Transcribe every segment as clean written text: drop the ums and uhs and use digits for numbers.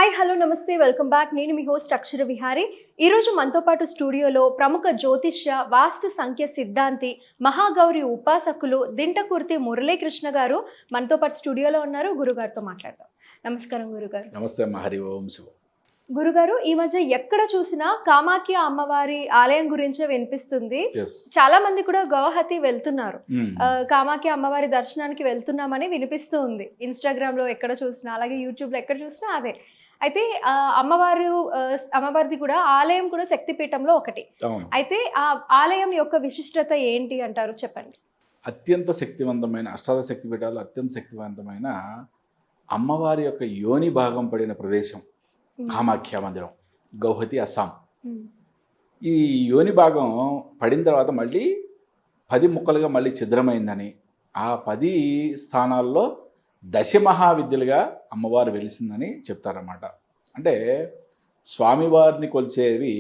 Hi hello నమస్తే welcome back. నేను మీ host అక్షర విహారీ. ఈరోజు మనతో పాటు స్టూడియోలో ప్రముఖ జ్యోతిష్య వాస్తు సంఖ్య సిద్ధాంతి మహాగౌరి ఉపాసకులు దింటకుర్తి మురళీకృష్ణ గారు మనతో పాటు స్టూడియోలో ఉన్నారు. గురుగారితో మాట్లాడదాం. నమస్కారం గురుగారు. నమస్తే హరి ఓం శివ. గురుగారు, ఈ మధ్య ఎక్కడ చూసినా కామాఖ్య అమ్మవారి ఆలయం గురించే వినిపిస్తుంది. Yes. చాలా మంది కూడా గౌహతి వెళ్తున్నారు. కామాఖ్య అమ్మవారి దర్శనానికి వెళ్తున్నామని వినిపిస్తూ ఉంది. ఇన్స్టాగ్రామ్ లో ఎక్కడ చూసినా, అలాగే యూట్యూబ్ లో ఎక్కడ చూసినా అదే. అయితే అమ్మవారిది కూడా ఆలయం కూడా శక్తిపీఠంలో ఒకటి. అయితే ఆ ఆలయం యొక్క విశిష్టత ఏంటి అంటారు, చెప్పండి. అత్యంత శక్తివంతమైన అష్టాదశ శక్తి పీఠాలు అత్యంత శక్తివంతమైన అమ్మవారి యొక్క యోని భాగం పడిన ప్రదేశం కామాఖ్య మందిరం, గౌహతి, అస్సాం. ఈ యోని భాగం పడిన తర్వాత మళ్ళీ 10 ముక్కలుగా మళ్ళీ ఛిద్రమైందని, ఆ 10 స్థానాల్లో దశమహావిద్యలుగా అమ్మవారు వెలిసిందని చెప్తారన్నమాట. అంటే స్వామివారిని కొలిచేవి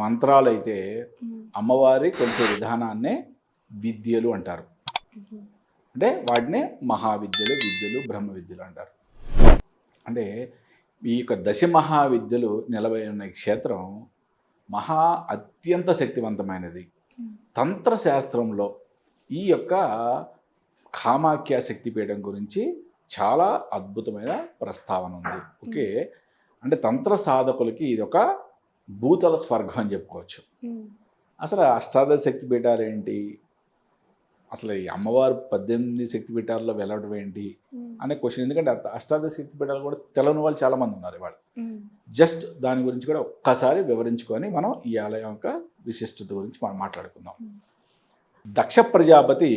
మంత్రాలు అయితే అమ్మవారి కొలిసే విధానాన్నే విద్యలు అంటారు. అంటే వాటినే మహావిద్యలు, విద్యలు, బ్రహ్మ విద్యలు అంటారు. అంటే ఈ యొక్క దశమహావిద్యలు నిలబడి ఉన్న క్షేత్రం అత్యంత శక్తివంతమైనది. తంత్రశాస్త్రంలో ఈ యొక్క కామాఖ్య శక్తిపీఠం గురించి చాలా అద్భుతమైన ప్రస్తావన ఉంది. ఓకే, అంటే తంత్ర సాధకులకి ఇది ఒక భూతల స్వర్గం అని చెప్పుకోవచ్చు. అసలు అష్టాదశ శక్తిపీఠాలు ఏంటి, అసలు ఈ అమ్మవారు 18 శక్తిపీఠాల్లో వెళ్ళడం ఏంటి అనే క్వశ్చన్. ఎందుకంటే అష్టాదశ శక్తిపీఠాలు కూడా తెలవని వాళ్ళు చాలామంది ఉన్నారు ఇవాళ. జస్ట్ దాని గురించి కూడా ఒక్కసారి వివరించుకొని మనం ఈ ఆలయం యొక్క విశిష్టత గురించి మనం మాట్లాడుకుందాం. దక్ష ప్రజాపతి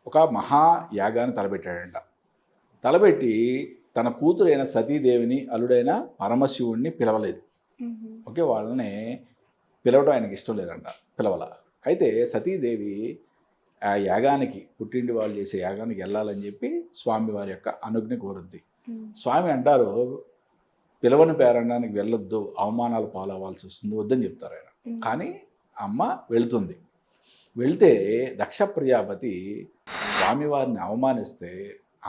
ఒక మహాయాగాన్ని తలపెట్టాడంట. తలపెట్టి తన కూతురైన సతీదేవిని, అల్లుడైన పరమశివుడిని పిలవలేదు. ఓకే, వాళ్ళని పిలవడం ఆయనకి ఇష్టం లేదంట, పిలవల. అయితే సతీదేవి ఆ యాగానికి, పుట్టింటి వాళ్ళు చేసే యాగానికి వెళ్ళాలని చెప్పి స్వామివారి యొక్క అనుజ్ఞ కోరుద్ది. స్వామి అంటారు, పిలవని పేరండానికి వెళ్ళొద్దు, అవమానాలు పాలవ్వాల్సి వస్తుంది, వద్దని చెప్తారు ఆయన. కానీ అమ్మ వెళుతుంది. వెళ్తే దక్ష ప్రజాపతి స్వామివారిని అవమానిస్తే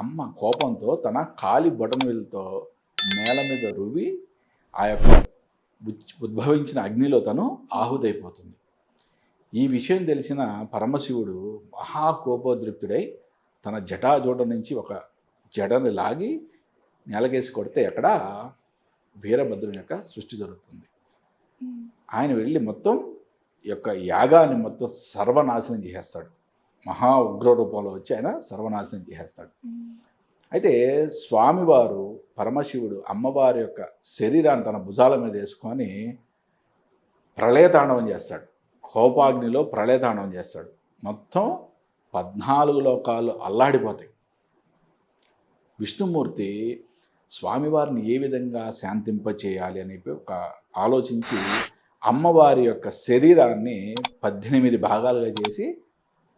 అమ్మ కోపంతో తన కాలి బొటనవేలుతో నేల మీద రువి ఆ యొక్క ఉద్భవించిన అగ్నిలో తను ఆహుతైపోతుంది. ఈ విషయం తెలిసిన పరమశివుడు మహాకోపోద్రిక్తుడై తన జటాజోట నుంచి ఒక జడని లాగి నేలకేసి కొడితే అక్కడ వీరభద్రుని యొక్క సృష్టి జరుగుతుంది. ఆయన వెళ్ళి మొత్తం యొక్క యాగాన్ని మొత్తం సర్వనాశనం చేసేస్తాడు. మహా ఉగ్ర రూపంలో వచ్చి ఆయన సర్వనాశనం చేసేస్తాడు. అయితే స్వామివారు, పరమశివుడు అమ్మవారి యొక్క శరీరాన్ని తన భుజాల మీద వేసుకొని ప్రళయతాండవం చేస్తాడు. కోపాగ్నిలో ప్రళయతాండవం చేస్తాడు. మొత్తం 14 లోకాలు అల్లాడిపోతాయి. విష్ణుమూర్తి స్వామివారిని ఏ విధంగా శాంతింపచేయాలి అని ఒక ఆలోచించి అమ్మవారి యొక్క శరీరాన్ని 18 భాగాలుగా చేసి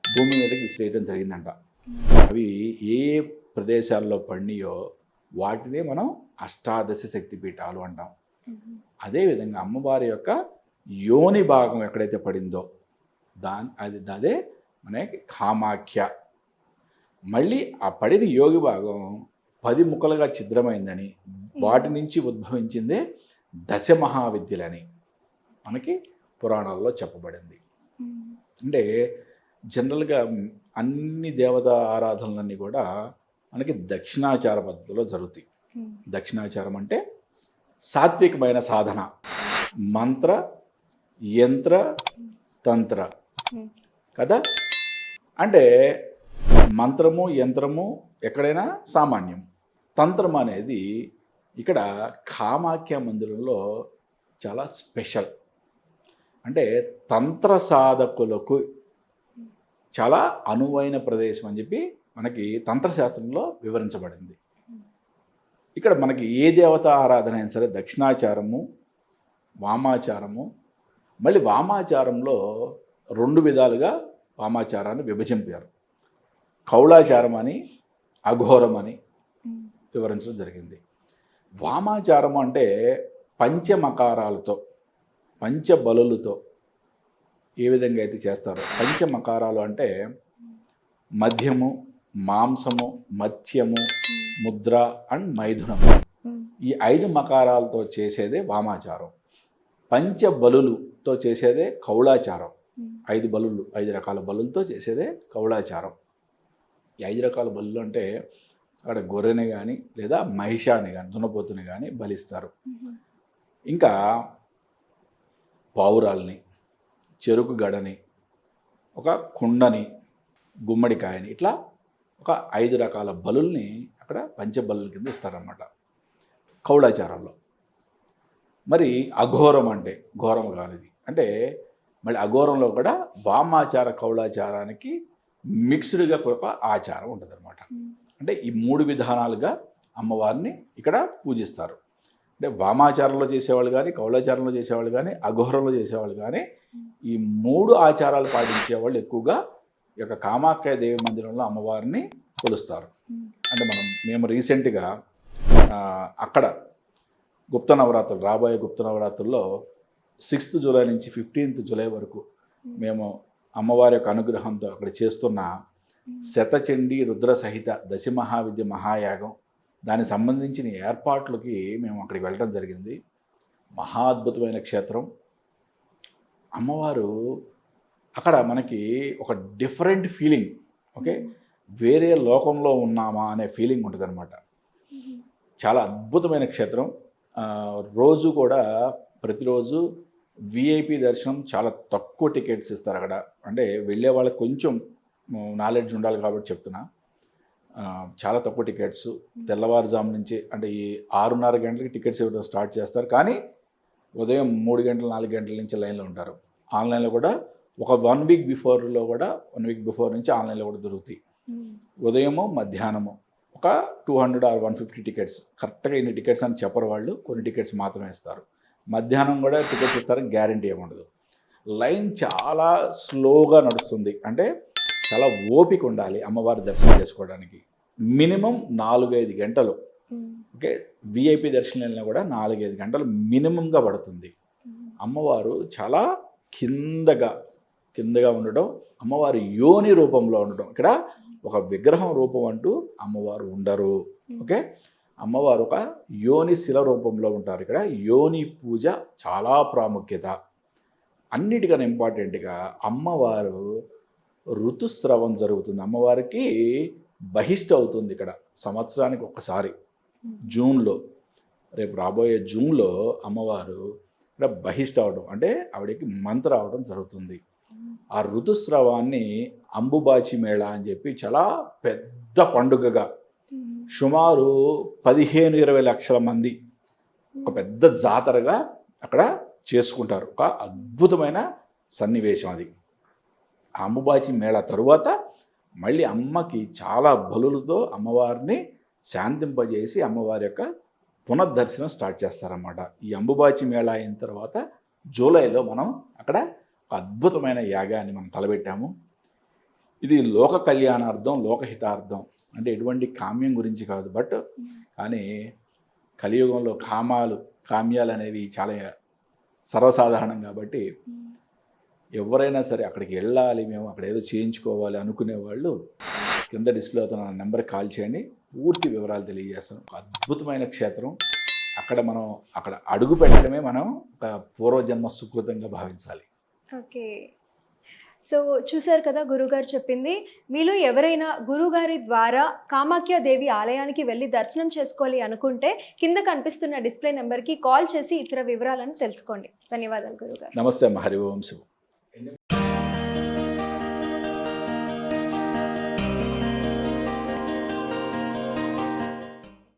భూమి మీదకి విసిరేయడం జరిగిందంట. అవి ఏ ప్రదేశాల్లో పడినాయో వాటినే మనం అష్టాదశ శక్తిపీఠాలు అంటాం. అదేవిధంగా అమ్మవారి యొక్క యోని భాగం ఎక్కడైతే పడిందో అదే మనకి కామాఖ్య. మళ్ళీ ఆ పడిన యోగి భాగం 10 ముక్కలుగా ఛిద్రమైందని, వాటి నుంచి ఉద్భవించిందే దశమహావిద్యలని మనకి పురాణాల్లో చెప్పబడింది. అంటే జనరల్గా అన్ని దేవతా ఆరాధనలన్నీ కూడా మనకి దక్షిణాచార పద్ధతిలో జరుగుతాయి. దక్షిణాచారం అంటే సాత్వికమైన సాధన, మంత్ర, యంత్ర, తంత్ర కదా. అంటే మంత్రము, యంత్రము ఎక్కడైనా సామాన్యం. తంత్రం అనేది ఇక్కడ కామాఖ్య మందిరంలో చాలా స్పెషల్. అంటే తంత్ర సాధకులకు చాలా అనువైన ప్రదేశం అని చెప్పి మనకి తంత్రశాస్త్రంలో వివరించబడింది. ఇక్కడ మనకి ఏ దేవత ఆరాధన అయినా సరే దక్షిణాచారము, వామాచారము. మళ్ళీ వామాచారంలో 2 విధాలుగా వామాచారాన్ని విభజింపారు. కౌళాచారం అని, అఘోరం అని వివరించడం జరిగింది. వామాచారం అంటే పంచమకారాలతో, పంచబలులతో ఏ విధంగా అయితే చేస్తారో. పంచమకారాలు అంటే మద్యము, మాంసము, మత్స్యము, ముద్ర అండ్ మైథునము. ఈ 5 మకారాలతో చేసేదే వామాచారం. పంచబలులతో చేసేదే కౌళాచారం. 5 బలులు, 5 రకాల బలులతో చేసేదే కౌళాచారం. ఈ 5 రకాల బలులు అంటే అక్కడ గొర్రెని కానీ లేదా మహిషాన్ని కానీ దున్నపోతుని కానీ బలిస్తారు. ఇంకా పావురాల్ని, చెరుకు గడని, ఒక కుండని, గుమ్మడికాయని, ఇట్లా ఒక 5 రకాల బలుల్ని అక్కడ పంచబలుల కింద ఇస్తారన్నమాట కౌళాచారంలో. మరి అఘోరం అంటే ఘోరం కానిది అంటే మళ్ళీ అఘోరంలో కూడా వామాచార కౌళాచారానికి మిక్స్డ్గా ఒక ఆచారం ఉంటుంది అనమాట. అంటే ఈ 3 విధానాలుగా అమ్మవారిని ఇక్కడ పూజిస్తారు. అంటే వామాచారంలో చేసేవాళ్ళు కానీ, కౌళాచారంలో చేసేవాళ్ళు కానీ, అఘోరంలో చేసేవాళ్ళు కానీ, ఈ 3 ఆచారాలు పాటించేవాళ్ళు ఎక్కువగా ఈ యొక్క కామాఖ్య దేవి మందిరంలో అమ్మవారిని కొలుస్తారు. అంటే మేము రీసెంట్గా అక్కడ గుప్త నవరాత్రులు, రాబోయే గుప్త నవరాత్రుల్లో 6th జూలై నుంచి 15th జూలై వరకు మేము అమ్మవారి యొక్క అనుగ్రహంతో అక్కడ చేస్తున్న శతచండీ రుద్ర సహిత దశమహావిద్య మహాయాగం, దానికి సంబంధించిన ఏర్పాట్లకి మేము అక్కడికి వెళ్ళడం జరిగింది. మహా అద్భుతమైన క్షేత్రం. అమ్మవారు అక్కడ మనకి ఒక డిఫరెంట్ ఫీలింగ్, ఓకే, వేరే లోకంలో ఉన్నామా అనే ఫీలింగ్ ఉంటుంది అనమాట. చాలా అద్భుతమైన క్షేత్రం. రోజు కూడా ప్రతిరోజు విఐపి దర్శనం, చాలా తక్కువ టికెట్స్ ఇస్తారు అక్కడ. అంటే వెళ్ళే వాళ్ళకి కొంచెం నాలెడ్జ్ ఉండాలి కాబట్టి చెప్తున్నా. చాలా తక్కువ టికెట్స్. తెల్లవారుజాము నుంచి అంటే ఈ 6:30 గంటలకి టికెట్స్ ఇవ్వడం స్టార్ట్ చేస్తారు, కానీ ఉదయం 3 గంటలు 4 గంటల నుంచి లైన్లో ఉంటారు. ఆన్లైన్లో కూడా ఒక 1 వీక్ బిఫోర్లో కూడా 1 వీక్ బిఫోర్ నుంచి ఆన్లైన్లో కూడా దొరుకుతాయి. ఉదయము మధ్యాహ్నము ఒక 200 or 150 టికెట్స్. కరెక్ట్గా ఇన్ని టికెట్స్ అని చెప్పరు వాళ్ళు, కొన్ని టికెట్స్ మాత్రమే ఇస్తారు. మధ్యాహ్నం కూడా టికెట్స్ ఇస్తారని గ్యారంటీ ఏముండదు. లైన్ చాలా స్లోగా నడుస్తుంది. అంటే చాలా ఓపిక ఉండాలి అమ్మవారి దర్శనం చేసుకోవడానికి. మినిమం 4-5 గంటలు, ఓకే, విఐపి దర్శనం కూడా 4-5 గంటలు మినిమంగా పడుతుంది. అమ్మవారు చాలా కిందగా ఉండడం, అమ్మవారి యోని రూపంలో ఉండడం. ఇక్కడ ఒక విగ్రహం రూపం అంటూ అమ్మవారు ఉండరు, ఓకే. అమ్మవారు ఒక యోని శిల రూపంలో ఉంటారు. ఇక్కడ యోని పూజ చాలా ప్రాముఖ్యత. అన్నిటికన్నా ఇంపార్టెంట్గా అమ్మవారు ఋతుస్రవం జరుగుతుంది. అమ్మవారికి బహిష్ట అవుతుంది ఇక్కడ సంవత్సరానికి ఒక్కసారి జూన్లో. రేపు రాబోయే జూన్లో అమ్మవారు ఇక్కడ బహిష్ట అవడం అంటే ఆవిడకి మంత రావడం జరుగుతుంది. ఆ ఋతుస్రవాన్ని అంబుబాచి మేళ అని చెప్పి చాలా పెద్ద పండుగగా సుమారు 15-20 లక్షల మంది ఒక పెద్ద జాతరగా అక్కడ చేసుకుంటారు. ఒక అద్భుతమైన సన్నివేశం అది. ఆ అంబుబాచి మేళ తరువాత మళ్ళీ అమ్మకి చాలా బలులతో అమ్మవారిని శాంతింపజేసి అమ్మవారి యొక్క పునర్దర్శనం స్టార్ట్ చేస్తారన్నమాట. ఈ అంబుబాచి మేళ అయిన తర్వాత జూలైలో మనం అక్కడ ఒక అద్భుతమైన యాగాన్ని మనం తలపెట్టాము. ఇది లోక కళ్యాణార్థం, లోకహితార్థం. అంటే ఎటువంటి కామ్యం గురించి కాదు, బట్ కానీ కలియుగంలో కామ్యాలు అనేవి చాలా సర్వసాధారణం కాబట్టి ఎవరైనా సరే అక్కడికి వెళ్ళాలి, మేము అక్కడ ఏదో చేయించుకోవాలి అనుకునే వాళ్ళు కింద డిస్ప్లే అవుతున్న నెంబర్కి కాల్ చేయండి, పూర్తి వివరాలు తెలియజేస్తాం. ఒక అద్భుతమైన క్షేత్రం. అక్కడ అడుగు పెట్టడమే మనం ఒక పూర్వజన్మ సుకృతంగా భావించాలి. ఓకే, సో చూశారు కదా గురుగారు చెప్పింది. మీలో ఎవరైనా గురుగారి ద్వారా కామాఖ్యాదేవి ఆలయానికి వెళ్ళి దర్శనం చేసుకోవాలి అనుకుంటే కింద కనిపిస్తున్న డిస్ప్లే నెంబర్కి కాల్ చేసి ఇతర వివరాలను తెలుసుకోండి. ధన్యవాదాలు గురుగారు. నమస్తే అమ్మ. హరి ఓం శివం.